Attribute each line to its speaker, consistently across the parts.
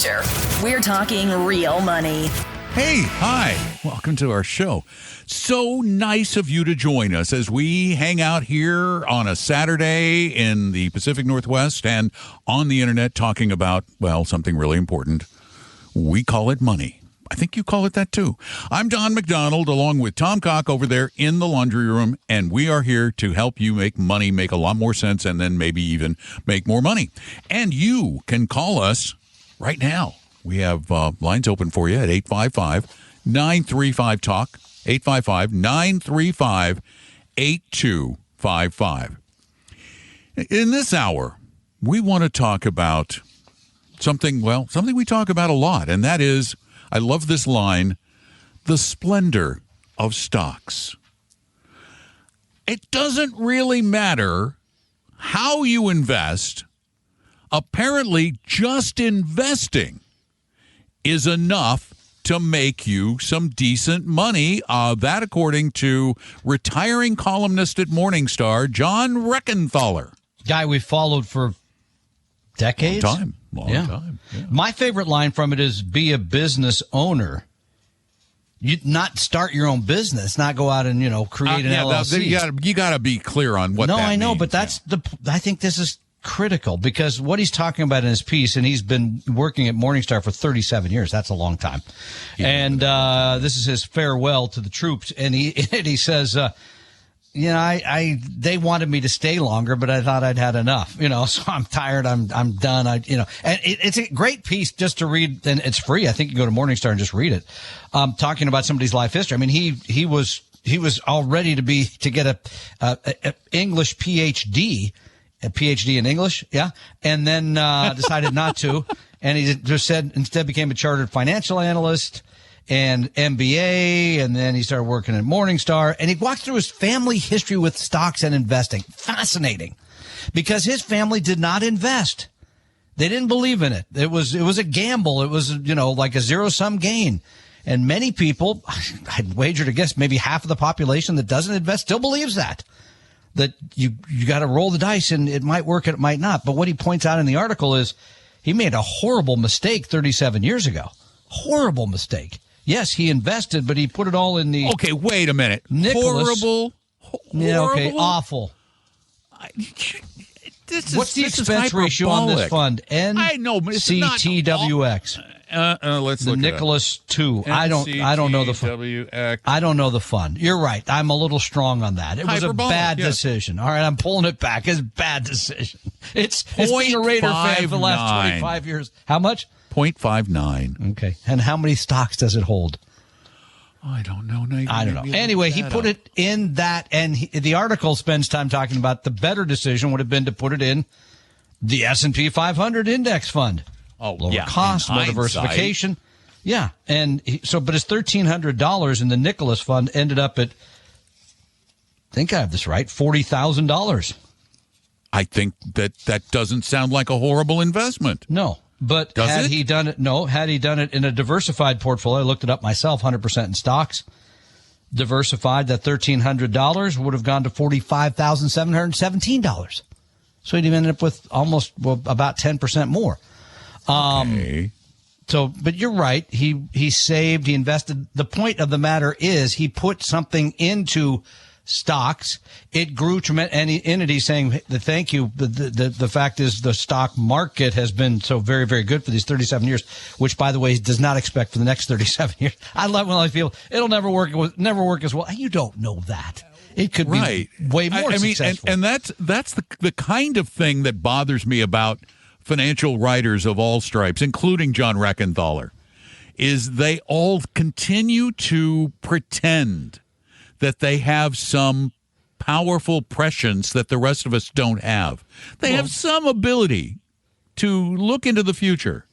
Speaker 1: Chapter. We're talking real money.
Speaker 2: Hey, hi. Welcome to our show. So nice of you to join us as we hang out here on a Saturday in the Pacific Northwest and on the internet talking about, well, something really important. We call it money. I think you call it that too. I'm Don McDonald along with Tom Cock over there in the laundry room, and we are here to help you make money make a lot more sense and then maybe even make more money. And you can call us right now. We have lines open for you at 855-935-TALK, 855-935-8255. In this hour, we want to talk about something we talk about a lot, and that is, I love this line, the splendor of stocks. It doesn't really matter how you invest. Apparently, just investing is enough to make you some decent money. That according to retiring columnist at Morningstar, John Reckenthaler.
Speaker 3: Guy we followed for decades.
Speaker 2: Long time. Yeah.
Speaker 3: My favorite line from it is, be a business owner. You not start your own business, not go out and, create an LLC.
Speaker 2: You got to be clear on what that means.
Speaker 3: No, I know, but I think this is critical because what he's talking about in his piece, and he's been working at Morningstar for 37 years. That's a long time. Yeah. And this is his farewell to the troops. And he says, they wanted me to stay longer, but I thought I'd had enough, so I'm tired. I'm done. And it's a great piece just to read, and it's free. I think you go to Morningstar and just read it. Talking about somebody's life history. I mean, he was all ready to get a English PhD. A PhD in English, yeah, and then decided not to, and he just said instead became a chartered financial analyst and MBA, and then he started working at Morningstar, and he walked through his family history with stocks and investing. Fascinating, because his family did not invest. They didn't believe in it. It was a gamble. It was like a zero-sum gain. And many people, I'd wager to guess maybe half of the population that doesn't invest still believes that you got to roll the dice and it might work and it might not. But what he points out in the article is he made a horrible mistake 37 years ago. Horrible mistake. Yes, he invested, but he put it all in the...
Speaker 2: Okay, wait a minute.
Speaker 3: Horrible. Yeah, okay, awful. What's the expense ratio on this fund?
Speaker 2: I know, but it's not...
Speaker 3: NCTWX.
Speaker 2: Let's look
Speaker 3: the Nicholas 2. I don't know the fund. I don't know the fund. You're right. I'm a little strong on that. It was a bad decision. All right, I'm pulling it back. It's a bad decision. It's been a Raider fan for the last 25 years. How much?
Speaker 2: 0.59.
Speaker 3: Okay. And how many stocks does it hold?
Speaker 2: I don't know.
Speaker 3: I don't know. Anyway, he put it in that, and the article spends time talking about the better decision would have been to put it in the S&P 500 index fund.
Speaker 2: Oh,
Speaker 3: lower cost, more diversification. Yeah. And but his $1,300 in the Nicholas fund ended up at, I think I have this right, $40,000.
Speaker 2: I think that doesn't sound like a horrible investment.
Speaker 3: No. But had he done it in a diversified portfolio, I looked it up myself, 100% in stocks, diversified, that $1,300 would have gone to $45,717. So he'd have ended up with about 10% more.
Speaker 2: Okay.
Speaker 3: But you're right. He saved, he invested. The point of the matter is he put something into stocks. It grew tremendously. And he's saying thank you. The fact is the stock market has been so very, very good for these 37 years, which, by the way, he does not expect for the next 37 years. I love when I feel it'll never work as well. You don't know that. It could be way more successful.
Speaker 2: And that's the kind of thing that bothers me about financial writers of all stripes, including John Reckenthaler, is they all continue to pretend that they have some powerful prescience that the rest of us don't have. They have some ability to look into the future.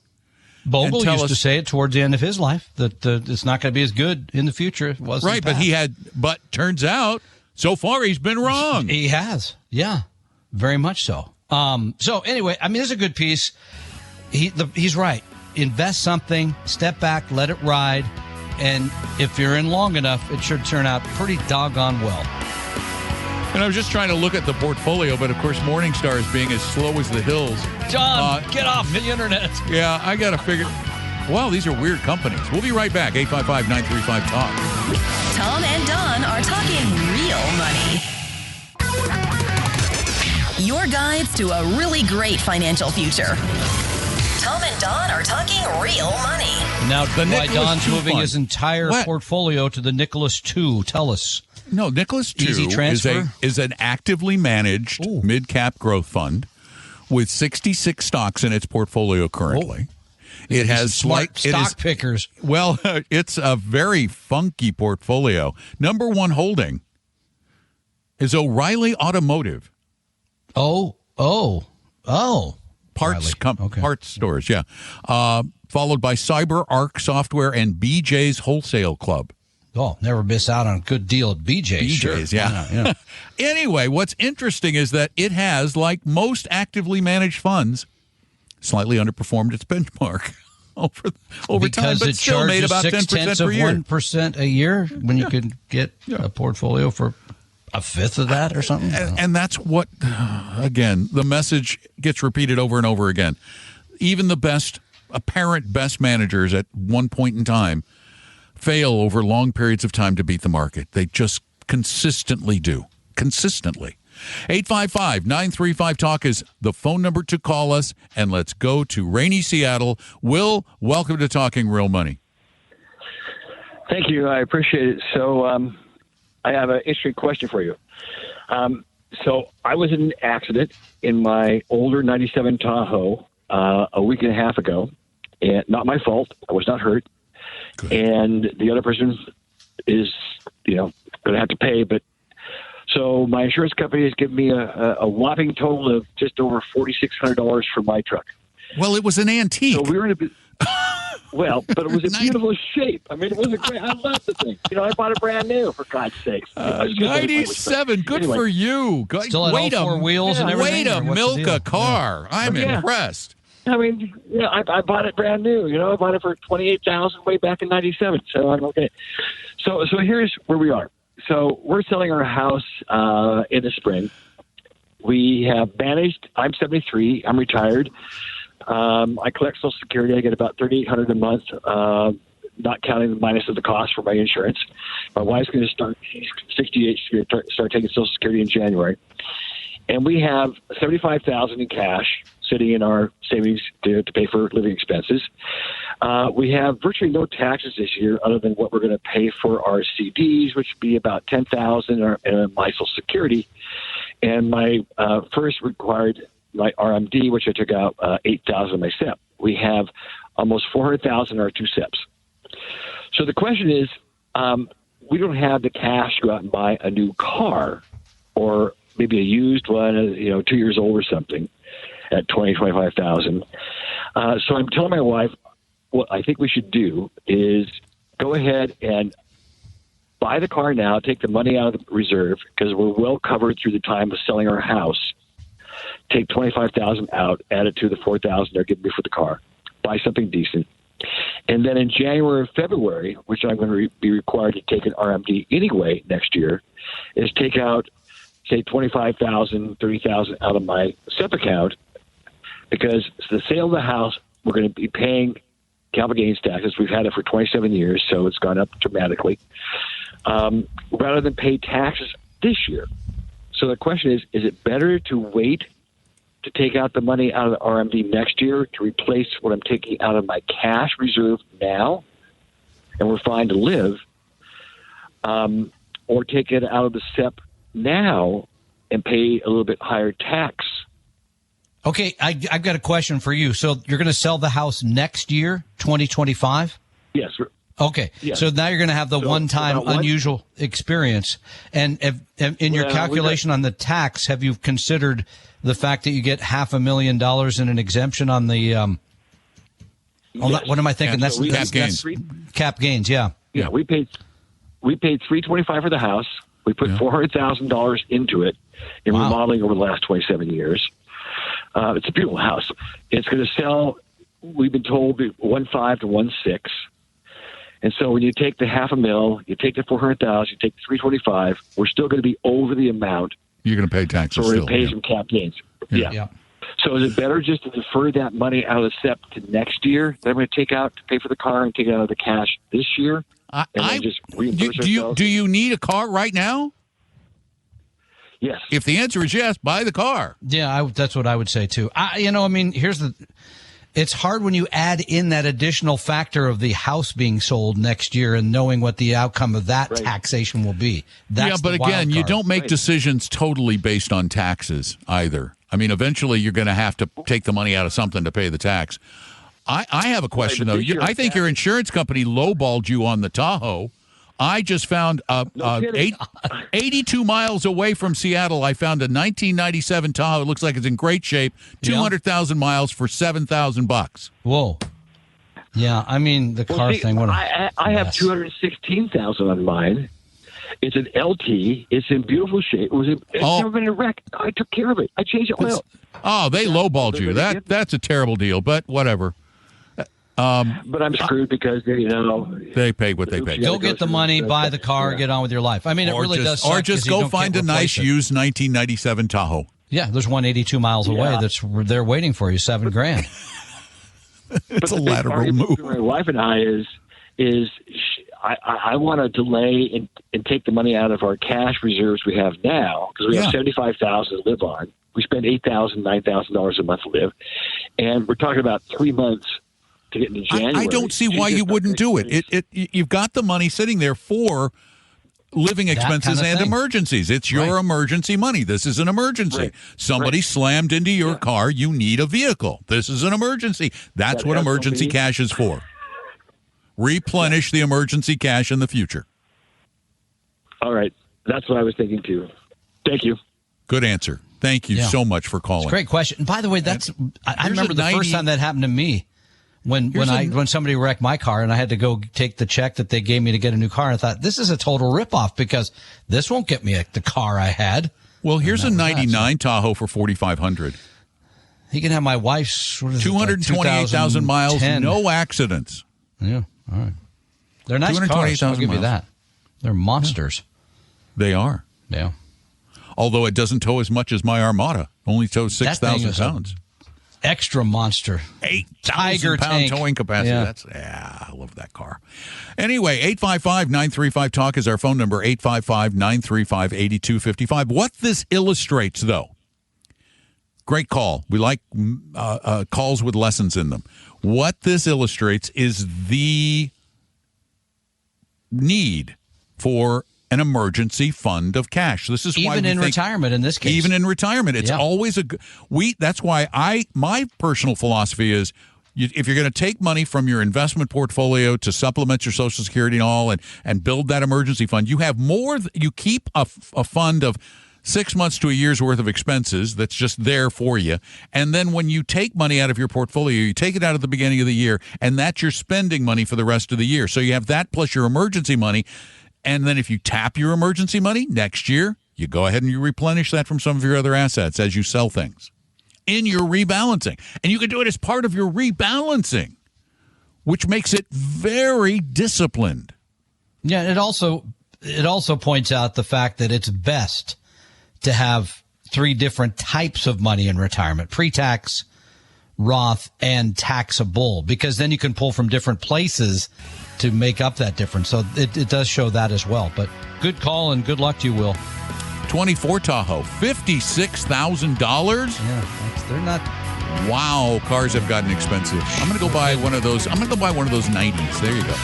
Speaker 3: Bogle used to say it towards the end of his life, that it's not going to be as good in the future as it was
Speaker 2: right,
Speaker 3: in the past.
Speaker 2: But turns out, so far he's been wrong.
Speaker 3: He has. Yeah, very much so. So anyway, I mean, it's a good piece. He's right. Invest something, step back, let it ride, and if you're in long enough, it should turn out pretty doggone well.
Speaker 2: And I was just trying to look at the portfolio, but of course Morningstar is being as slow as the hills.
Speaker 3: John, get off the internet.
Speaker 2: Yeah, I got to figure. Wow, these are weird companies. We'll be right back. 855-935-TALK.
Speaker 1: Tom and Don are talking real money. Your guides to a really great financial future. Tom and Don are talking real money.
Speaker 3: Now,
Speaker 2: The
Speaker 3: why
Speaker 2: Nicholas
Speaker 3: Don's
Speaker 2: II
Speaker 3: moving
Speaker 2: fund.
Speaker 3: his entire
Speaker 2: What?
Speaker 3: portfolio to the Nicholas II. Tell us.
Speaker 2: No, Nicholas
Speaker 3: Easy
Speaker 2: II
Speaker 3: transfer?
Speaker 2: is an actively managed
Speaker 3: Ooh.
Speaker 2: mid-cap growth fund with 66 stocks in its portfolio currently. It has
Speaker 3: Smart
Speaker 2: it
Speaker 3: stock
Speaker 2: is-
Speaker 3: pickers.
Speaker 2: Well, it's a very funky portfolio. Number one holding is O'Reilly Automotive.
Speaker 3: Oh.
Speaker 2: Parts
Speaker 3: O'Reilly. Okay.
Speaker 2: parts stores, yeah. Followed by CyberArk Software and BJ's Wholesale Club.
Speaker 3: Oh, never miss out on a good deal at BJ's.
Speaker 2: BJ's,
Speaker 3: sure.
Speaker 2: yeah. Anyway, what's interesting is that it has, like most actively managed funds, slightly underperformed its benchmark over time,
Speaker 3: Because
Speaker 2: but
Speaker 3: it
Speaker 2: still made
Speaker 3: charges
Speaker 2: about 10% per year.
Speaker 3: 1% a year when you could get a portfolio for a fifth of that or something.
Speaker 2: And that's what, again, the message gets repeated over and over again. Even the apparent best managers at one point in time fail over long periods of time to beat the market. They just consistently do. Consistently. 855-935-TALK is the phone number to call us, and let's go to rainy Seattle. Will, welcome to Talking Real Money.
Speaker 4: Thank you. I appreciate it. So I have an interesting question for you. So I was in an accident in my older 97 Tahoe a week and a half ago, and not my fault. I was not hurt.
Speaker 2: Good.
Speaker 4: And the other person is, going to have to pay. But so my insurance company has given me a whopping total of just over $4,600 for my truck.
Speaker 2: Well, it was an antique.
Speaker 4: So we were in a but it was in beautiful shape. I mean, it was a great. I love the thing. I bought it brand new, for God's sakes.
Speaker 2: 97. Good
Speaker 4: Anyway.
Speaker 2: for you.
Speaker 3: Still had all four wheels and everything?
Speaker 2: Way to
Speaker 3: or what's the
Speaker 2: milk
Speaker 3: deal?
Speaker 2: a car. I'm
Speaker 4: Yeah.
Speaker 2: impressed.
Speaker 4: I mean, I bought it brand new. I bought it for $28,000 way back in '97. So I'm okay. So here's where we are. So we're selling our house in the spring. We have managed. I'm 73. I'm retired. I collect Social Security. I get about $3,800 a month, not counting the minus of the cost for my insurance. My wife's going to start. She's 68. She's going to start taking Social Security in January, and we have $75,000 in cash sitting in our savings to pay for living expenses. We have virtually no taxes this year, other than what we're going to pay for our CDs, which would be about $10,000, and my Social Security, and my first required. My RMD, which I took out $8,000 in my SEP. We have almost $400,000 in our two SEPs. So the question is, we don't have the cash to go out and buy a new car, or maybe a used one, 2 years old or something, at $25,000. So I'm telling my wife, what I think we should do is go ahead and buy the car now, take the money out of the reserve, because we're well covered through the time of selling our house. Take $25,000 out, add it to the $4,000 they're giving me for the car, buy something decent, and then in January or February, which I'm going to be required to take an RMD anyway next year, is take out, say, $25,000, $30,000 out of my SEP account, because the sale of the house, we're going to be paying capital gains taxes. We've had it for 27 years, so it's gone up dramatically. Rather than pay taxes this year. So the question is it better to wait to take out the money out of the RMD next year to replace what I'm taking out of my cash reserve now, and we're fine to live, or take it out of the SEP now and pay a little bit higher tax?
Speaker 3: Okay, I've got a question for you. So you're going to sell the house next year, 2025?
Speaker 4: Yes.
Speaker 3: Okay,
Speaker 4: Yes.
Speaker 3: So now you're going to have the one-time
Speaker 4: about what?
Speaker 3: unusual experience. And in your calculation on the tax, have you considered the fact that you get $500,000 in an exemption on the
Speaker 4: Yes.
Speaker 3: what am I thinking?
Speaker 2: Cap
Speaker 3: That's
Speaker 2: gains.
Speaker 3: cap gains, yeah.
Speaker 4: Yeah, we paid $325 for the house. We put $400,000 into it in
Speaker 3: Wow.
Speaker 4: remodeling over the last 27 years. It's a beautiful house. It's going to sell. We've been told 1.5 to 1.6. And so when you take the $500,000, you take the $400,000, you take the $325, we're still going to be over the amount
Speaker 2: You're going to pay taxes
Speaker 4: So we're
Speaker 2: still.
Speaker 4: going to pay
Speaker 2: Yeah.
Speaker 4: some cap gains.
Speaker 2: Yeah.
Speaker 3: Yeah.
Speaker 4: So is it better just to defer that money out of the SEP to next year that I'm going to take out to pay for the car and take it out of the cash this year? And then just reimburse ourselves?
Speaker 2: Do you need a car right now?
Speaker 4: Yes.
Speaker 2: If the answer is yes, buy the car.
Speaker 3: Yeah, that's what I would say too. It's hard when you add in that additional factor of the house being sold next year and knowing what the outcome of that taxation will be. That's
Speaker 2: but
Speaker 3: the wild
Speaker 2: again, you
Speaker 3: card.
Speaker 2: don't make decisions totally based on taxes either. I mean, eventually you're going to have to take the money out of something to pay the tax. I have a question, though. I think your insurance company lowballed you on the Tahoe. I just found 82 miles away from Seattle. I found a 1997 Tahoe. It looks like it's in great shape. 200,000 miles for $7,000.
Speaker 3: Whoa. Yeah, I mean the car thing.
Speaker 4: I have 216,000 on mine. It's an LT. It's in beautiful shape. It's never been a wreck. I took care of it. I changed the oil.
Speaker 2: Oh, they lowballed you. That's a terrible deal, but whatever.
Speaker 4: But I'm screwed because
Speaker 2: they pay what they pay.
Speaker 3: Go get the money, buy the car, get on with your life. I mean, it really does suck.
Speaker 2: Or just go find a nice used 1997 Tahoe.
Speaker 3: Yeah, there's 182 miles away that's there waiting for you, $7,000.
Speaker 2: It's a lateral move.
Speaker 4: My wife and I I want to delay and take the money out of our cash reserves we have now because we have $75,000 to live on. We spend $8,000, $9,000 a month to live, and we're talking about 3 months. To get into January.
Speaker 2: I don't see why you wouldn't do it. You've got the money sitting there for living expenses and emergencies. It's your emergency money. This is an emergency. Somebody slammed into your car. You need a vehicle. This is an emergency. That's what emergency cash is for. Replenish the emergency cash in the future.
Speaker 4: All right. That's what I was thinking too. Thank you.
Speaker 2: Good answer. Thank you so much for calling.
Speaker 3: It's a great question. And by the way, I remember the first time that happened to me. When somebody wrecked my car and I had to go take the check that they gave me to get a new car, and I thought, this is a total ripoff because this won't get me the car I had.
Speaker 2: Well, here's a 99 Tahoe for $4,500.
Speaker 3: He can have my wife's
Speaker 2: 228,000 miles, no accidents.
Speaker 3: Yeah, all right. They're nice cars. I'll give you that. They're monsters.
Speaker 2: They are.
Speaker 3: Yeah.
Speaker 2: Although it doesn't tow as much as my Armada, only tows 6,000 pounds.
Speaker 3: Extra monster.
Speaker 2: 8,000 pound towing capacity. I love that car. Anyway, 855-935-TALK is our phone number, 855-935-8255. What this illustrates, though, great call. We like calls with lessons in them. What this illustrates is the need for an emergency fund of cash. This is why
Speaker 3: even in retirement in this case.
Speaker 2: Even in retirement, it's always that's why my personal philosophy is if you're going to take money from your investment portfolio to supplement your Social Security and all and build that emergency fund, you have more. You keep a fund of 6 months to a year's worth of expenses that's just there for you. And then when you take money out of your portfolio, you take it out at the beginning of the year, and that's your spending money for the rest of the year. So you have that plus your emergency money. And then if you tap your emergency money next year, you go ahead and you replenish that from some of your other assets as you sell things in your rebalancing. And you can do it as part of your rebalancing, which makes it very disciplined.
Speaker 3: Yeah, it also points out the fact that it's best to have 3 different types of money in retirement: pre-tax, Roth, and taxable, because then you can pull from different places to make up that difference. So it does show that as well. But good call and good luck to you, Will.
Speaker 2: 24 Tahoe, $56,000.
Speaker 3: Yeah, they're not.
Speaker 2: Wow, cars have gotten expensive. I'm going to go buy one of those. I'm going to go buy one of those 90s. There you go.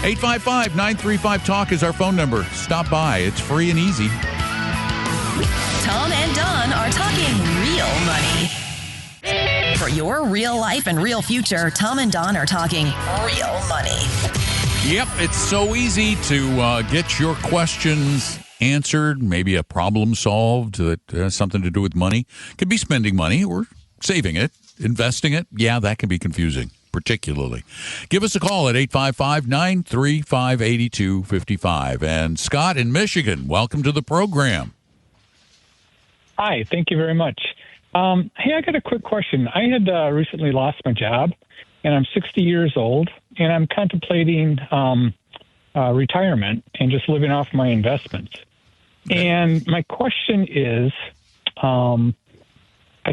Speaker 2: 855-935-TALK is our phone number. Stop by. It's free and easy.
Speaker 1: Tom and Don are talking real money. For your real life and real future, Tom and Don are talking real money.
Speaker 2: Yep, it's so easy to get your questions answered, maybe a problem solved that has something to do with money. Could be spending money or saving it, investing it. Yeah, that can be confusing, particularly. Give us a call at 855-935-8255. And Scott in Michigan, welcome to the program.
Speaker 5: Hi, thank you very much. Hey, I got a quick question. I had recently lost my job, and I'm 60 years old, and I'm contemplating retirement and just living off my investments. And my question is, I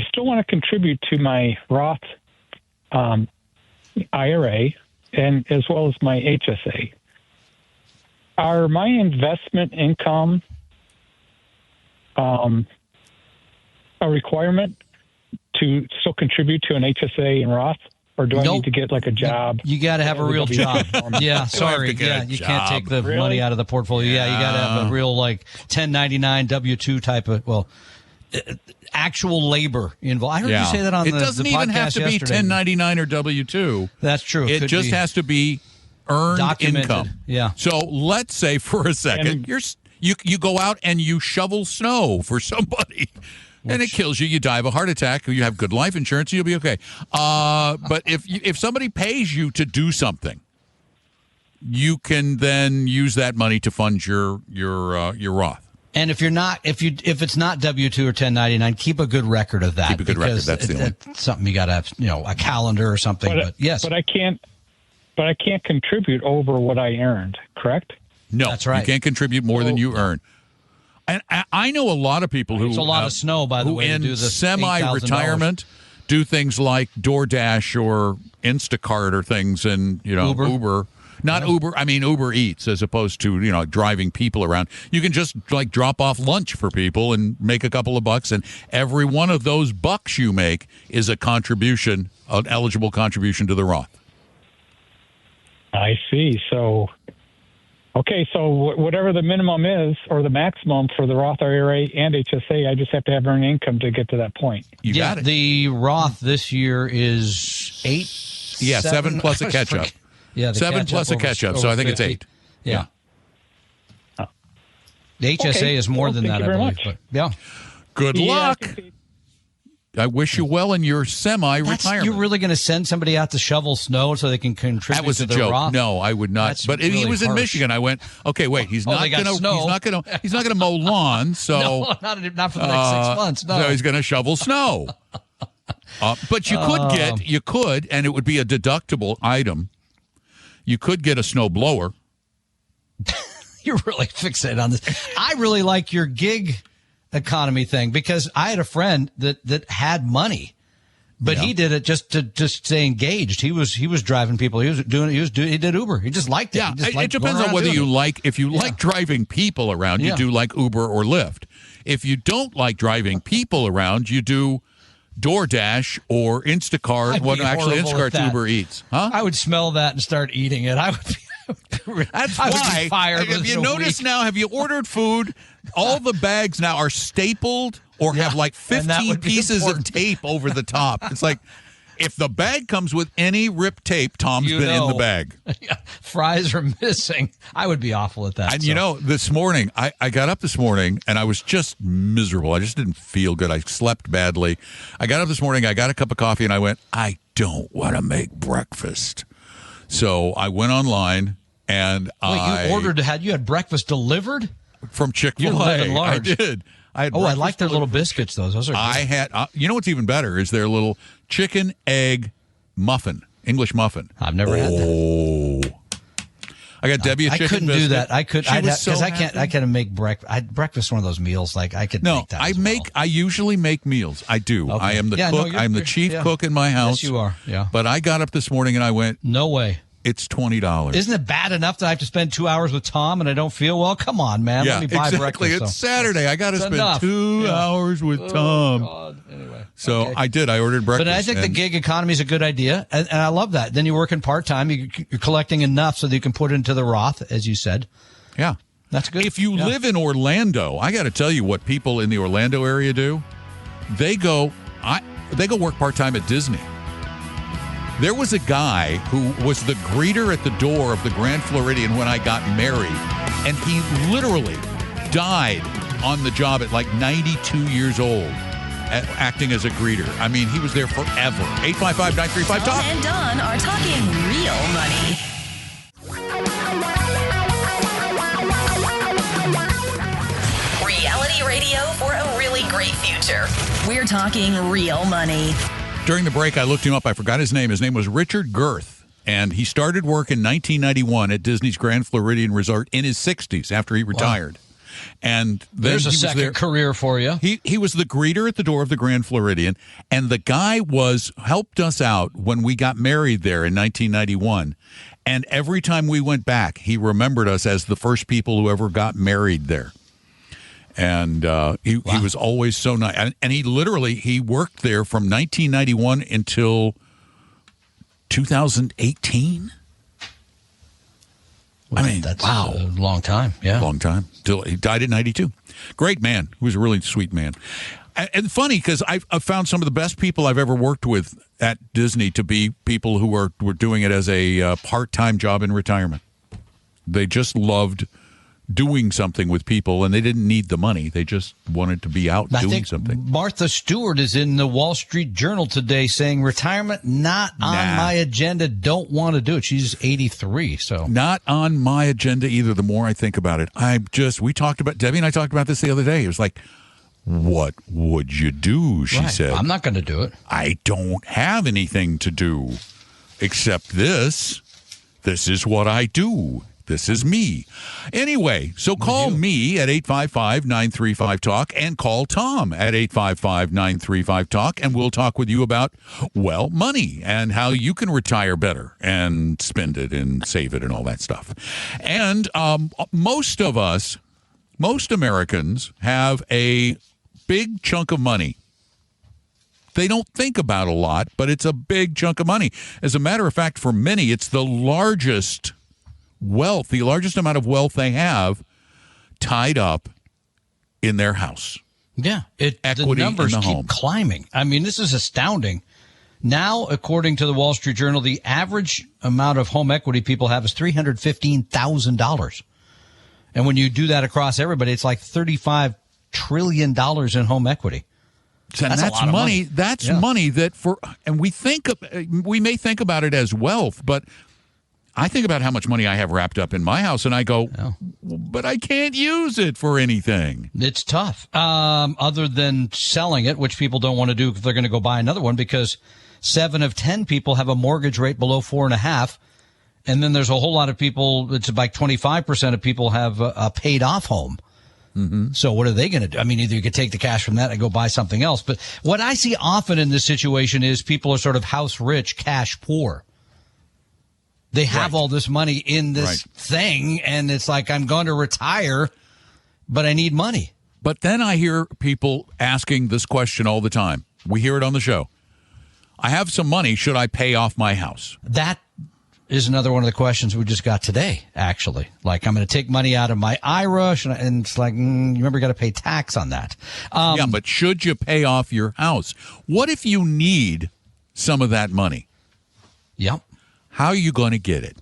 Speaker 5: still want to contribute to my Roth IRA and as well as my HSA. Are my investment income a requirement to still contribute to an HSA and Roth? Or do I need to get like a job?
Speaker 3: You got to have a real job. Yeah, sorry. Yeah, you can't take the money out of the portfolio. Yeah, you got to have a real like 1099 W-2 type of, actual labor involved. I heard you say that on the podcast yesterday. It doesn't even have to be 1099
Speaker 2: or W-2.
Speaker 3: That's true.
Speaker 2: It just has to be earned income.
Speaker 3: Yeah.
Speaker 2: So let's say for a second, you go out and you shovel snow for somebody. And it kills you. You die of a heart attack. You have good life insurance. You'll be okay. But if somebody pays you to do something, you can then use that money to fund your Roth.
Speaker 3: And if it's not W-2 or 1099, keep a good record of that.
Speaker 2: Keep a good record. That's the only
Speaker 3: something you got to have. A calendar or something. But yes.
Speaker 5: But I can't contribute over what I earned. Correct?
Speaker 2: No,
Speaker 3: that's right.
Speaker 2: You can't contribute more than you earn. And I know a lot of people who
Speaker 3: it's a lot of snow, by the way,
Speaker 2: in
Speaker 3: to do this
Speaker 2: semi-retirement do things like DoorDash or Instacart or things, and Uber. Not Uber. I mean Uber Eats, as opposed to driving people around. You can just like drop off lunch for people and make a couple of bucks, and every one of those bucks you make is a contribution, an eligible contribution to the Roth.
Speaker 5: I see. So. Okay, so whatever the minimum is or the maximum for the Roth IRA and HSA, I just have to have earned income to get to that point.
Speaker 2: You got it.
Speaker 3: The Roth this year is 8.
Speaker 2: Yeah, 7 plus a catch-up.
Speaker 3: Yeah,
Speaker 2: 7 plus a catch-up, so I think 50. It's 8.
Speaker 3: Yeah. The HSA is more than that, I believe. But, yeah.
Speaker 2: Good luck. I wish you well in your semi-retirement.
Speaker 3: You're really going to send somebody out to shovel snow so they can contribute
Speaker 2: that was
Speaker 3: to
Speaker 2: a
Speaker 3: the
Speaker 2: joke.
Speaker 3: Roth?
Speaker 2: No, I would not.
Speaker 3: That's
Speaker 2: but
Speaker 3: really
Speaker 2: he was in
Speaker 3: harsh.
Speaker 2: Michigan. I went, okay, wait, he's not going to mow lawns, so
Speaker 3: no, not for the next 6 months. No,
Speaker 2: so he's going to shovel snow. But you could, and it would be a deductible item. You could get a snow blower.
Speaker 3: You're really fixated on this. I really like your gig economy thing because I had a friend that had money, but he did it just to stay engaged. He was driving people. He did Uber. He just liked it.
Speaker 2: Yeah, it depends on whether you like. If you like driving people around, you do like Uber or Lyft. If you don't like driving people around, you do DoorDash or Instacart. Instacart's Uber Eats. Huh?
Speaker 3: I would smell that and start eating it. I would be.
Speaker 2: That's why. Have you noticed now? Have you ordered food? All the bags now are stapled or have like 15 pieces of tape over the top. It's like if the bag comes with any ripped tape, Tom's been in the bag.
Speaker 3: Fries are missing. I would be awful at that.
Speaker 2: And this morning, I got up this morning and I was just miserable. I just didn't feel good. I slept badly. I got up this morning, I got a cup of coffee, and I went, I don't want to make breakfast. So I went online and
Speaker 3: you had breakfast delivered
Speaker 2: from Chick-fil-A.
Speaker 3: You're living large.
Speaker 2: I did. I
Speaker 3: like their little biscuits. Those are good.
Speaker 2: I had. What's even better is their little chicken egg muffin, English muffin.
Speaker 3: I've never had that.
Speaker 2: I got Debbie a chicken biscuit.
Speaker 3: I couldn't do that. I could because I
Speaker 2: can't.
Speaker 3: I can't make breakfast. Breakfast one of those meals like I could.
Speaker 2: No,
Speaker 3: make that
Speaker 2: I usually make meals. I do.
Speaker 3: Okay.
Speaker 2: I am the cook. I'm the chief cook in my house.
Speaker 3: Yes, you are. Yeah.
Speaker 2: But I got up this morning and I went,
Speaker 3: no way.
Speaker 2: It's $20.
Speaker 3: Isn't it bad enough that I have to spend 2 hours with Tom and I don't feel well? Come on, man.
Speaker 2: Yeah,
Speaker 3: Let me buy
Speaker 2: exactly.
Speaker 3: breakfast.
Speaker 2: It's Saturday. I got to spend 2 hours with Tom.
Speaker 3: God. Anyway.
Speaker 2: So I did. I ordered breakfast.
Speaker 3: But I think the gig economy is a good idea, and I love that. Then you're working part-time. You're collecting enough so that you can put it into the Roth, as you said.
Speaker 2: Yeah.
Speaker 3: That's good.
Speaker 2: If you live in Orlando, I got to tell you what people in the Orlando area do. They go work part-time at Disney. There was a guy who was the greeter at the door of the Grand Floridian when I got married, and he literally died on the job at like 92 years old, acting as a greeter. I mean, he was there forever. 855-935-TALK.
Speaker 1: Tom and Don are talking real money. Reality radio for a really great future. We're talking real money.
Speaker 2: During the break, I looked him up. I forgot his name. His name was Richard Girth, and he started work in 1991 at Disney's Grand Floridian Resort in his 60s after he retired. Wow. And then
Speaker 3: there's a
Speaker 2: he was
Speaker 3: second
Speaker 2: there.
Speaker 3: career for you.
Speaker 2: He was the greeter at the door of the Grand Floridian, and the guy helped us out when we got married there in 1991. And every time we went back, he remembered us as the first people who ever got married there. And he was always so nice. And he worked there from 1991 until 2018. I mean,
Speaker 3: that's
Speaker 2: wow.
Speaker 3: a long time. Yeah.
Speaker 2: Long time. He died at 92. Great man. He was a really sweet man. And funny, because I've found some of the best people I've ever worked with at Disney to be people who were doing it as a part-time job in retirement. They just loved doing something with people, and they didn't need the money. They just wanted to be out doing something.
Speaker 3: Martha Stewart is in the Wall Street Journal today saying retirement not on my agenda, don't want to do it. She's 83, so.
Speaker 2: Not on my agenda either, the more I think about it. Debbie and I talked about this the other day. It was like, what would you do, she said.
Speaker 3: I'm not going to do it.
Speaker 2: I don't have anything to do except this. This is what I do. This is me. Anyway, so call me at 855-935-TALK and call Tom at 855-935-TALK, and we'll talk with you about, well, money and how you can retire better and spend it and save it and all that stuff. And most Americans have a big chunk of money. They don't think about a lot, but it's a big chunk of money. As a matter of fact, for many, it's the largest amount of wealth they have tied up in their house.
Speaker 3: Yeah,
Speaker 2: equity
Speaker 3: the numbers
Speaker 2: in the
Speaker 3: keep
Speaker 2: home.
Speaker 3: climbing. I mean, this is astounding. Now, according to the Wall Street Journal, the average amount of home equity people have is $315,000. And when you do that across everybody, it's like $35 trillion in home equity.
Speaker 2: And that's money. That's money that we may think about it as wealth, but I think about how much money I have wrapped up in my house, and I go, but I can't use it for anything.
Speaker 3: It's tough. Other than selling it, which people don't want to do if they're going to go buy another one, because 7 of 10 people have a mortgage rate below 4.5%. And then there's a whole lot of people, it's like 25% of people have a paid off home. Mm-hmm. So what are they going to do? I mean, either you could take the cash from that and go buy something else. But what I see often in this situation is people are sort of house rich, cash poor. They have all this money in this thing, and it's like, I'm going to retire, but I need money.
Speaker 2: But then I hear people asking this question all the time. We hear it on the show. I have some money. Should I pay off my house?
Speaker 3: That is another one of the questions we just got today, actually. Like, I'm going to take money out of my IRA, and it's like, you remember, you got to pay tax on that.
Speaker 2: Yeah, but should you pay off your house? What if you need some of that money?
Speaker 3: Yep.
Speaker 2: How are you going to get it?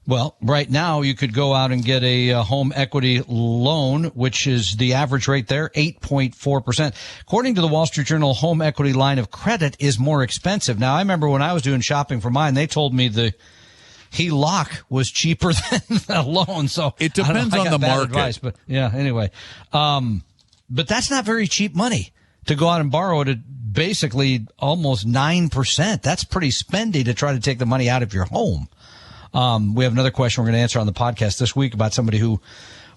Speaker 3: Well, right now you could go out and get a home equity loan, which is the average rate there, 8.4%. According to the Wall Street Journal, home equity line of credit is more expensive. Now, I remember when I was doing shopping for mine, they told me the HELOC was cheaper than the loan. So
Speaker 2: it depends on the market.
Speaker 3: Advice, but yeah, anyway. But that's not very cheap money to go out and borrow it at basically almost 9%. That's pretty spendy to try to take the money out of your home. We have another question we're going to answer on the podcast this week about somebody who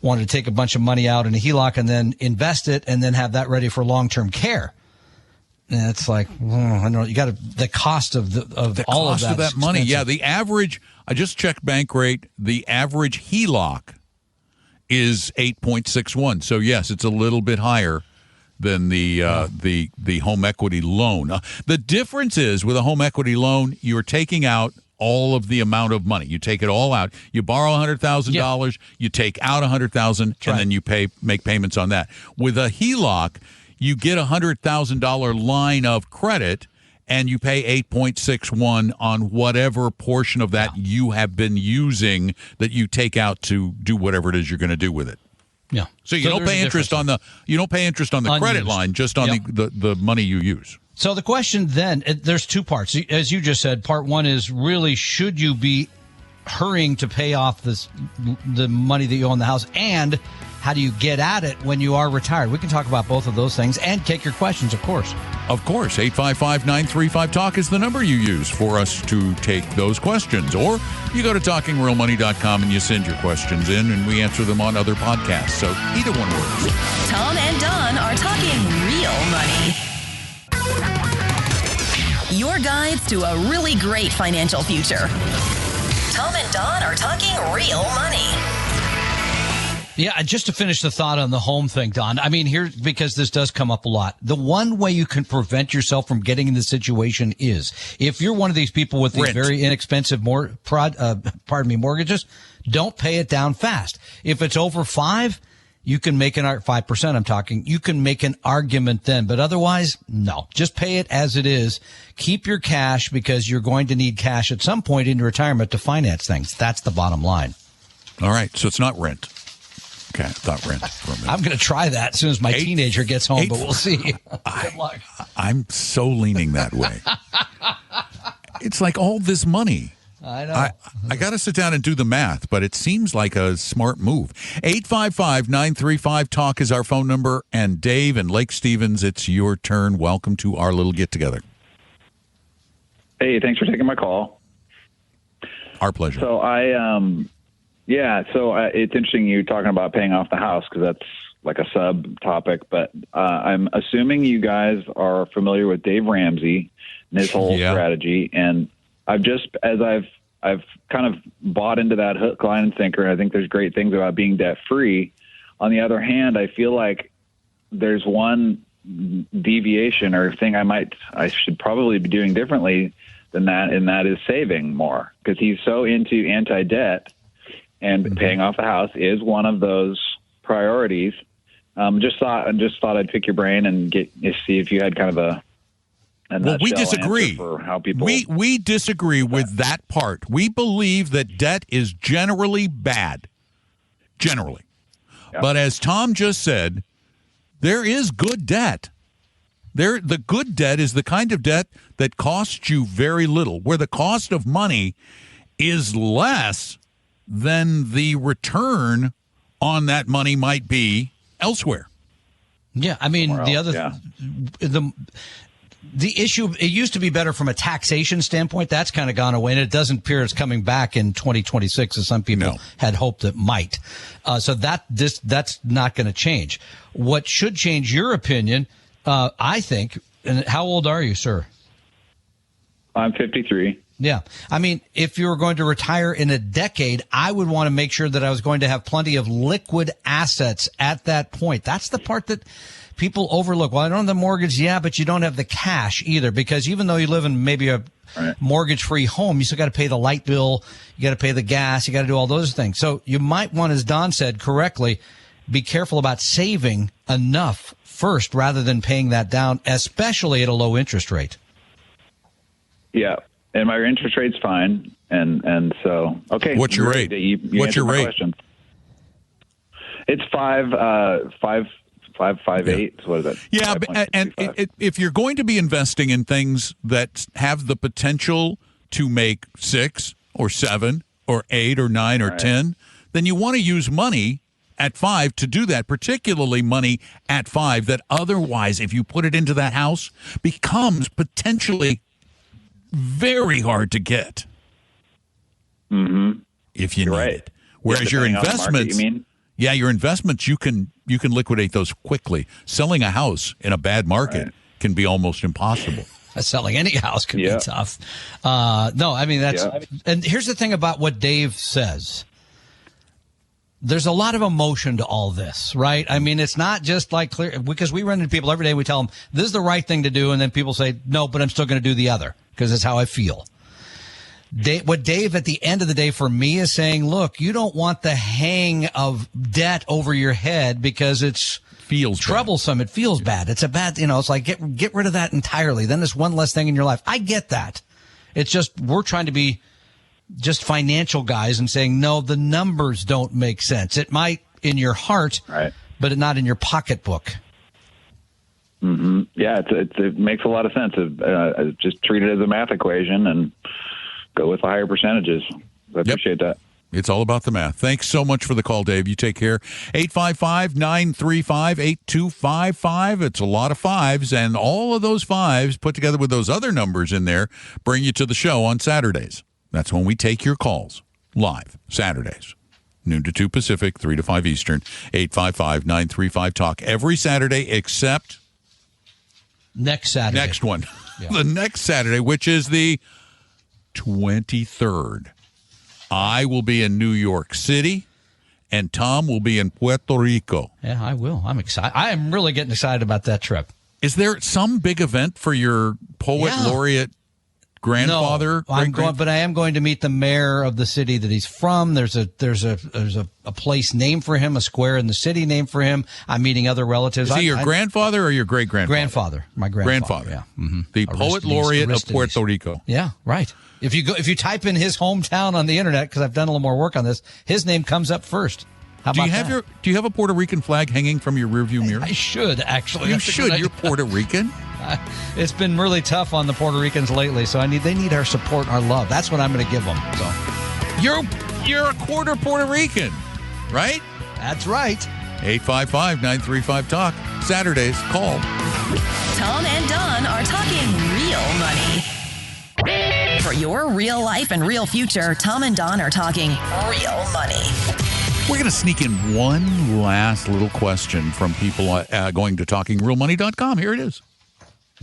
Speaker 3: wanted to take a bunch of money out in a HELOC and then invest it and then have that ready for long-term care. And it's like, I don't know, you got the cost of all of that
Speaker 2: money. Yeah, the average, I just checked bank rate, the average HELOC is 8.61. So yes, it's a little bit higher than the home equity loan. The difference is with a home equity loan, you're taking out all of the amount of money. You take it all out. You borrow $100,000, you take out $100,000, and then you make payments on that. With a HELOC, you get a $100,000 line of credit, and you pay 8.61 on whatever portion of that you have been using that you take out to do whatever it is you're going to do with it.
Speaker 3: Yeah.
Speaker 2: So you don't pay interest on the credit line, just on the money you use.
Speaker 3: So the question then, there's two parts. As you just said, part one is really, should you be hurrying to pay off the money that you owe on the house? And how do you get at it when you are retired? We can talk about both of those things and take your questions, of course.
Speaker 2: Of course, 855-935-TALK is the number you use for us to take those questions. Or you go to TalkingRealMoney.com and you send your questions in, and we answer them on other podcasts. So either one works.
Speaker 1: Tom and Don are talking real money. Your guides to a really great financial future. Tom and Don are talking real money.
Speaker 3: Yeah, just to finish the thought on the home thing, Don, I mean, here, because this does come up a lot, the one way you can prevent yourself from getting in this situation is if you're one of these people with these very inexpensive mortgages, don't pay it down fast. If it's over 5%, you can make 5%, I'm talking, you can make an argument then, but otherwise, no, just pay it as it is. Keep your cash because you're going to need cash at some point in your retirement to finance things. That's the bottom line.
Speaker 2: All right. So it's not rent. Okay. I thought rent for a minute.
Speaker 3: I'm going to try that as soon as my teenager gets home, but we'll see. Good luck.
Speaker 2: I'm so leaning that way. It's like all this money.
Speaker 3: I know.
Speaker 2: I got to sit down and do the math, but it seems like a smart move. 855-935-TALK is our phone number. And Dave and Lake Stevens, it's your turn. Welcome to our little get-together.
Speaker 6: Hey, thanks for taking my call.
Speaker 2: Our pleasure.
Speaker 6: So it's interesting you talking about paying off the house because that's like a subtopic, but I'm assuming you guys are familiar with Dave Ramsey and his whole strategy. And I've kind of bought into that hook, line, and sinker. I think there's great things about being debt free. On the other hand, I feel like there's one deviation or thing I should probably be doing differently than that, and that is saving more because he's so into anti-debt, and paying off the house is one of those priorities. Just thought I'd pick your brain and see if you had kind of
Speaker 2: we disagree.
Speaker 6: For how people
Speaker 2: we disagree with that part. We believe that debt is generally bad. Generally. Yep. But as Tom just said, there is good debt. The good debt is the kind of debt that costs you very little, where the cost of money is less than the return on that money might be elsewhere.
Speaker 3: Yeah, I mean, the issue, it used to be better from a taxation standpoint. That's kind of gone away, and it doesn't appear it's coming back in 2026 as some people had hoped it might. So that's not going to change. What should change your opinion, I think, and how old are you, sir?
Speaker 6: I'm 53.
Speaker 3: Yeah. I mean, if you were going to retire in a decade, I would want to make sure that I was going to have plenty of liquid assets at that point. That's the part that people overlook. Well, I don't have the mortgage. Yeah, but you don't have the cash either, because even though you live in maybe a mortgage-free home, you still got to pay the light bill. You got to pay the gas. You got to do all those things. So you might want, as Don said correctly, be careful about saving enough first rather than paying that down, especially at a low interest rate.
Speaker 6: Yeah. And my interest rate's fine. And so, okay.
Speaker 2: What's your rate? What's your rate?
Speaker 6: Question. It's 5.58. What is that?
Speaker 2: Yeah. And if you're going to be investing in things that have the potential to make 6 or 7 or 8 or 9 or 10, then you want to use money at 5 to do that, particularly money at 5 that otherwise, if you put it into that house, becomes potentially very hard to get. If you need it. Whereas your investments, your investments, you can liquidate those quickly. Selling a house in a bad market can be almost impossible.
Speaker 3: Selling any house can be tough. No, I mean, that's, and here's the thing about what Dave says. There's a lot of emotion to all this, right? I mean, it's not just like clear, because we run into people every day. We tell them this is the right thing to do. And then people say, no, but I'm still going to do the other because it's how I feel. What Dave at the end of the day for me is saying, look, you don't want the hang of debt over your head because feels troublesome. Bad. It feels bad. It's a bad, it's like get rid of that entirely. Then there's one less thing in your life. I get that. It's just, we're trying to be just financial guys and saying, no, the numbers don't make sense. It might in your heart, but not in your pocketbook.
Speaker 6: Yeah, it makes a lot of sense. Just treat it as a math equation and go with the higher percentages. I appreciate that.
Speaker 2: It's all about the math. Thanks so much for the call, Dave. You take care. 855-935-8255. It's a lot of fives, and all of those fives put together with those other numbers in there bring you to the show on Saturdays. That's when we take your calls live, Saturdays. Noon to 2 Pacific, 3 to 5 Eastern, 855-935-TALK. Every Saturday except
Speaker 3: next Saturday.
Speaker 2: Next one. Yeah. The next Saturday, which is the 23rd. I will be in New York City, and Tom will be in Puerto Rico.
Speaker 3: Yeah, I will. I'm excited. I am really getting excited about that trip.
Speaker 2: Is there some big event for your poet laureate grandfather?
Speaker 3: No, I'm going, but I am going to meet the mayor of the city that he's from. There's a place named for him, a square in the city named for him. I'm meeting other relatives.
Speaker 2: Is he your grandfather or your great-grandfather?
Speaker 3: Grandfather. My grandfather. Yeah.
Speaker 2: Mm-hmm. The poet laureate of Puerto Rico.
Speaker 3: Yeah, right. If you type in his hometown on the internet, because I've done a little more work on this, his name comes up first. How about that?
Speaker 2: Do you have a Puerto Rican flag hanging from your rearview mirror?
Speaker 3: I should, actually.
Speaker 2: You should. You're Puerto Rican.
Speaker 3: It's been really tough on the Puerto Ricans lately, so they need our support and our love. That's what I'm going to give them. So
Speaker 2: you're a quarter Puerto Rican, right?
Speaker 3: That's right.
Speaker 2: 855-935-TALK. Saturdays, call.
Speaker 1: Tom and Don are talking real money. For your real life and real future, Tom and Don are talking real money.
Speaker 2: We're going to sneak in one last little question from people going to talkingrealmoney.com. Here it is.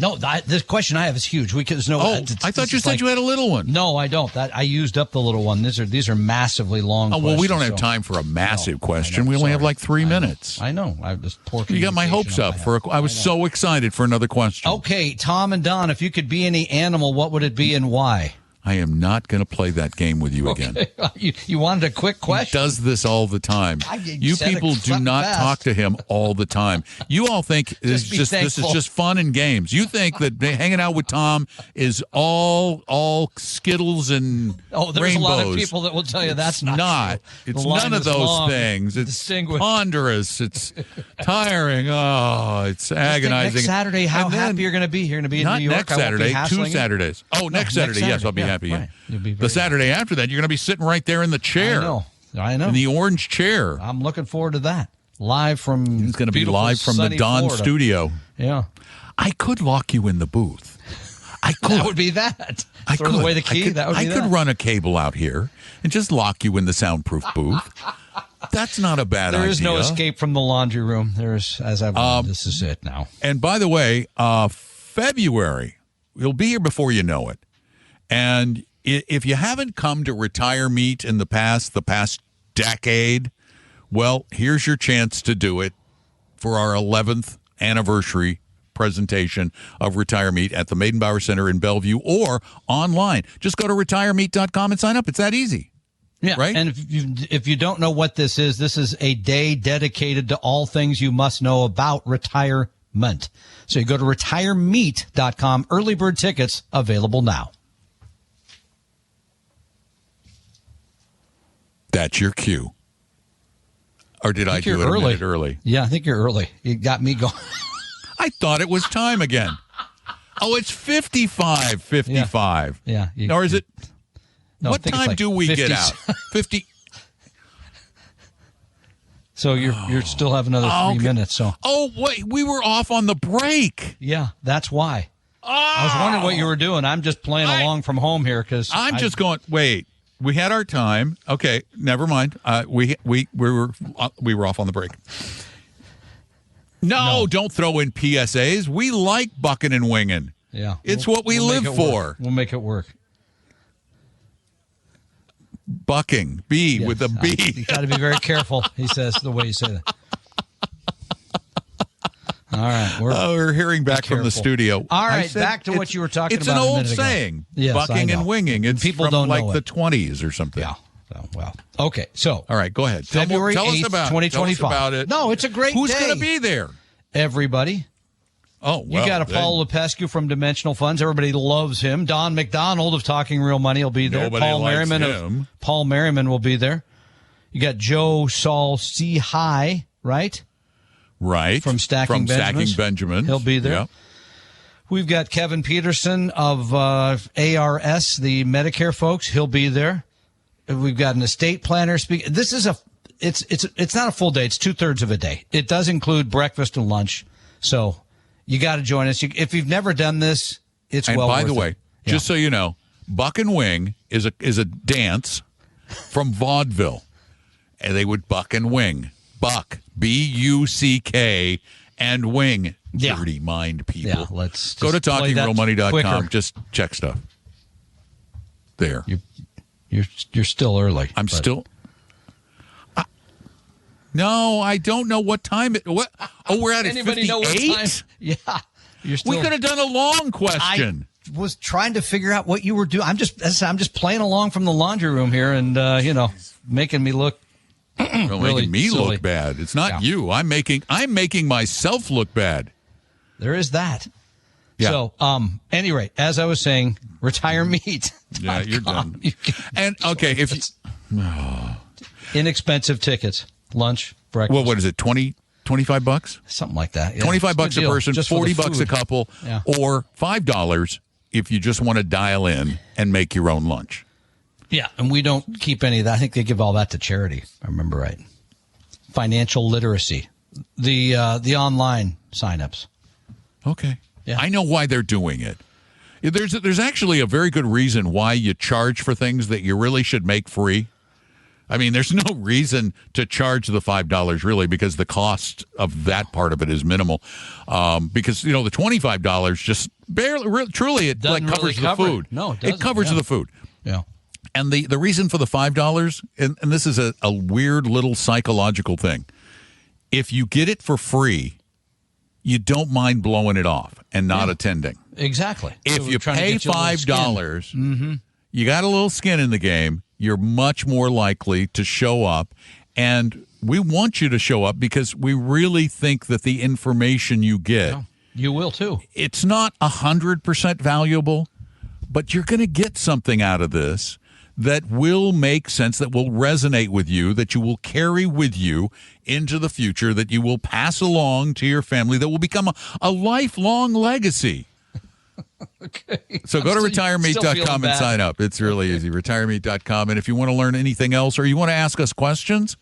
Speaker 3: No, this question I have is huge. There's no.
Speaker 2: I thought you said you had a little one.
Speaker 3: No, I don't. I used up the little one. These are massively long.
Speaker 2: Oh, well, we don't have time for a massive question. We only have like 3 minutes.
Speaker 3: I know. I just poor.
Speaker 2: You got my hopes up I was so excited for another question.
Speaker 3: Okay, Tom and Don, if you could be any animal, what would it be and why?
Speaker 2: I am not going to play that game with you again.
Speaker 3: You wanted a quick question?
Speaker 2: He does this all the time. You people do not talk to him all the time. You all think this is just fun and games. You think that hanging out with Tom is all Skittles and
Speaker 3: there's
Speaker 2: rainbows.
Speaker 3: A lot of people that will tell you that's not true.
Speaker 2: It's none of those things. It's ponderous. It's tiring. Oh, it's agonizing.
Speaker 3: Next Saturday, how happy you're going to be? You're going to be in New York.
Speaker 2: Not next Saturday, 2 Saturdays. Oh, next Saturday, yes, I'll be happy.
Speaker 3: Right.
Speaker 2: The Saturday after that, you're going to be sitting right there in the chair.
Speaker 3: I know.
Speaker 2: In the orange chair.
Speaker 3: I'm looking forward to that. Live from
Speaker 2: It's going to be live from the Don
Speaker 3: Florida.
Speaker 2: studio.
Speaker 3: Yeah.
Speaker 2: I could lock you in the booth. I could.
Speaker 3: That would be that. Throw away the key.
Speaker 2: I could run a cable out here and just lock you in the soundproof booth. That's not a bad idea.
Speaker 3: There is no escape from the laundry room. There's, as I've this is it now.
Speaker 2: And by the way, February, you'll be here before you know it. And if you haven't come to Retire Meet in the past decade, well, here's your chance to do it for our 11th anniversary presentation of Retire Meet at the Maidenbauer Center in Bellevue or online. Just go to retiremeet.com and sign up. It's that easy.
Speaker 3: Yeah,
Speaker 2: right?
Speaker 3: And if you don't know what this is a day dedicated to all things you must know about retirement. So you go to retiremeet.com. Early bird tickets available now.
Speaker 2: That's your cue. Or did I do it a minute early?
Speaker 3: Yeah, I think you're early. You got me going.
Speaker 2: I thought it was time again. Oh, it's 55.
Speaker 3: Yeah.
Speaker 2: Or is it?
Speaker 3: No,
Speaker 2: what time do we get out? 50.
Speaker 3: So you still have another 3 minutes. So.
Speaker 2: Oh, wait, we were off on the break.
Speaker 3: Yeah, that's why. I was wondering what you were doing. I'm just playing along from home here because
Speaker 2: I'm just going. Wait, we had our time. Okay, never mind. We were off on the break. No, don't throw in PSAs. We like bucking and winging.
Speaker 3: Yeah,
Speaker 2: it's what we live for.
Speaker 3: We'll make it work.
Speaker 2: Bucking, B with a B.
Speaker 3: You got to be very careful, he says, the way you say that. All right.
Speaker 2: We're hearing back from the studio.
Speaker 3: All right, back to what you were talking about.
Speaker 2: It's an old saying,
Speaker 3: yes,
Speaker 2: bucking and winging. It's
Speaker 3: people
Speaker 2: from
Speaker 3: don't
Speaker 2: like
Speaker 3: know
Speaker 2: the 20s or something.
Speaker 3: Yeah. Well, okay. So,
Speaker 2: all right, go ahead.
Speaker 3: February
Speaker 2: tell
Speaker 3: 8th,
Speaker 2: us about
Speaker 3: 2025.
Speaker 2: Tell us about it.
Speaker 3: No, it's a great
Speaker 2: Who's
Speaker 3: day.
Speaker 2: going to be there?
Speaker 3: Everybody.
Speaker 2: Oh, well,
Speaker 3: you got Paul Lepescu from Dimensional Funds. Everybody loves him. Don McDonald of Talking Real Money will be there.
Speaker 2: Nobody likes him.
Speaker 3: Paul Merriman will be there. You got Joe Saul C. High, right?
Speaker 2: Right.
Speaker 3: From Stacking
Speaker 2: Benjamins.
Speaker 3: He'll be there. Yep. We've got Kevin Peterson of ARS, the Medicare folks. He'll be there. We've got an estate planner speaking. This is it's not a full day. It's 2/3 of a day. It does include breakfast and lunch. So you got to join us. If you've never done this, it's
Speaker 2: and
Speaker 3: well
Speaker 2: by
Speaker 3: worth
Speaker 2: the way,
Speaker 3: it.
Speaker 2: just so you know, Buck and Wing is a dance from vaudeville, and they would buck and wing. Buck, B-U-C-K, and wing.
Speaker 3: Yeah.
Speaker 2: Dirty mind people.
Speaker 3: Yeah, let's
Speaker 2: go to talkingrealmoney.com.
Speaker 3: quicker.
Speaker 2: Just check stuff. There.
Speaker 3: You're still early.
Speaker 2: I'm still. No, I don't know what time it. What? Oh, we're at 58.
Speaker 3: Yeah,
Speaker 2: We could have done a long question.
Speaker 3: I was trying to figure out what you were doing. I'm just playing along from the laundry room here, and making me look.
Speaker 2: Really making me
Speaker 3: silly.
Speaker 2: look bad. It's not you. I'm making myself look bad.
Speaker 3: There is that.
Speaker 2: Yeah.
Speaker 3: So, any rate, as I was saying, RetireMeat.
Speaker 2: Yeah, you're done. And okay, if you,
Speaker 3: inexpensive tickets, lunch, breakfast.
Speaker 2: well, what is it? $25?
Speaker 3: Something like that. Yeah.
Speaker 2: $25 a person,
Speaker 3: Just for the
Speaker 2: $40 a
Speaker 3: food.
Speaker 2: couple,
Speaker 3: Yeah.
Speaker 2: or $5 if you just want to dial in and make your own lunch.
Speaker 3: Yeah, and we don't keep any of that. I think they give all that to charity, if I remember right. Financial literacy, the online signups.
Speaker 2: Okay.
Speaker 3: Yeah.
Speaker 2: I know why they're doing it. There's actually a very good reason why you charge for things that you really should make free. I mean, there's no reason to charge the $5 really, because the cost of that part of it is minimal. Because the $25 just barely, truly, it
Speaker 3: Doesn't
Speaker 2: covers
Speaker 3: really
Speaker 2: the
Speaker 3: cover
Speaker 2: food.
Speaker 3: it. No, it
Speaker 2: it
Speaker 3: doesn't,
Speaker 2: covers
Speaker 3: yeah.
Speaker 2: the food.
Speaker 3: Yeah.
Speaker 2: And the reason for the $5, and this is a weird little psychological thing. If you get it for free, you don't mind blowing it off and not attending.
Speaker 3: Exactly.
Speaker 2: If
Speaker 3: So we're
Speaker 2: you
Speaker 3: trying to
Speaker 2: pay
Speaker 3: get you a little
Speaker 2: $5,
Speaker 3: skin.
Speaker 2: you got a little skin in the game, you're much more likely to show up. And we want you to show up because we really think that the information you get,
Speaker 3: You will too.
Speaker 2: it's not 100% valuable, but you're going to get something out of this that will make sense, that will resonate with you, that you will carry with you into the future, that you will pass along to your family, that will become a lifelong legacy.
Speaker 3: Okay.
Speaker 2: So go to
Speaker 3: still
Speaker 2: retiremeat.com
Speaker 3: feeling
Speaker 2: and
Speaker 3: bad.
Speaker 2: sign up. It's really easy. Retiremeat.com. And if you want to learn anything else or you want to ask us questions,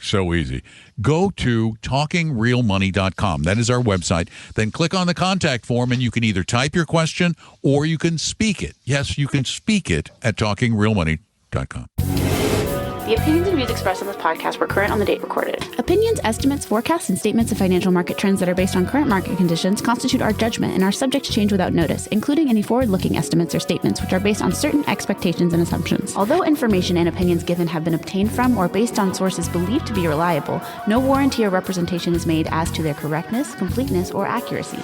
Speaker 2: so easy. Go to talkingrealmoney.com. That is our website. Then click on the contact form and you can either type your question or you can speak it. Yes, you can speak it at talkingrealmoney.com.
Speaker 7: The opinions and views expressed on this podcast were current on the date recorded.
Speaker 8: Opinions, estimates, forecasts, and statements of financial market trends that are based on current market conditions constitute our judgment and are subject to change without notice, including any forward-looking estimates or statements which are based on certain expectations and assumptions. Although information and opinions given have been obtained from or based on sources believed to be reliable, no warranty or representation is made as to their correctness, completeness, or accuracy.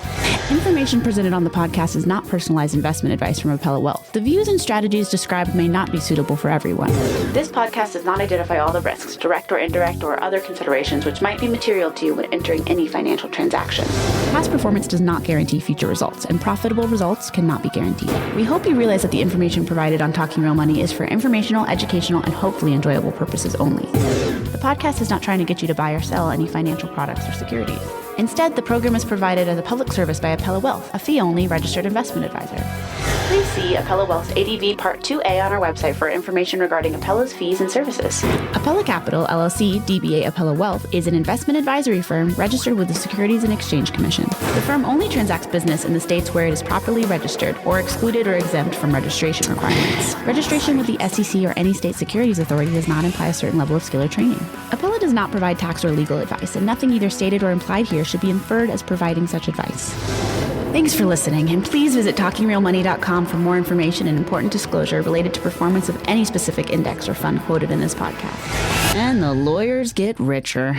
Speaker 8: Information presented on the podcast is not personalized investment advice from Appella Wealth. The views and strategies described may not be suitable for everyone.
Speaker 7: This podcast does not identify all the risks, direct or indirect, or other considerations which might be material to you when entering any financial transaction.
Speaker 8: Past performance does not guarantee future results, and profitable results cannot be guaranteed. We hope you realize that the information provided on Talking Real Money is for informational, educational, and hopefully enjoyable purposes only. The podcast is not trying to get you to buy or sell any financial products or securities. Instead, the program is provided as a public service by Appella Wealth, a fee-only registered investment advisor.
Speaker 7: Please see Appella Wealth's ADV Part 2A on our website for information regarding Appella's fees and services.
Speaker 8: Appella Capital, LLC, DBA Appella Wealth, is an investment advisory firm registered with the Securities and Exchange Commission. The firm only transacts business in the states where it is properly registered or excluded or exempt from registration requirements. Registration with the SEC or any state securities authority does not imply a certain level of skill or training. Appella does not provide tax or legal advice, and nothing either stated or implied here should be inferred as providing such advice. Thanks for listening, and please visit TalkingRealMoney.com for more information and important disclosure related to performance of any specific index or fund quoted in this podcast. And the lawyers get richer.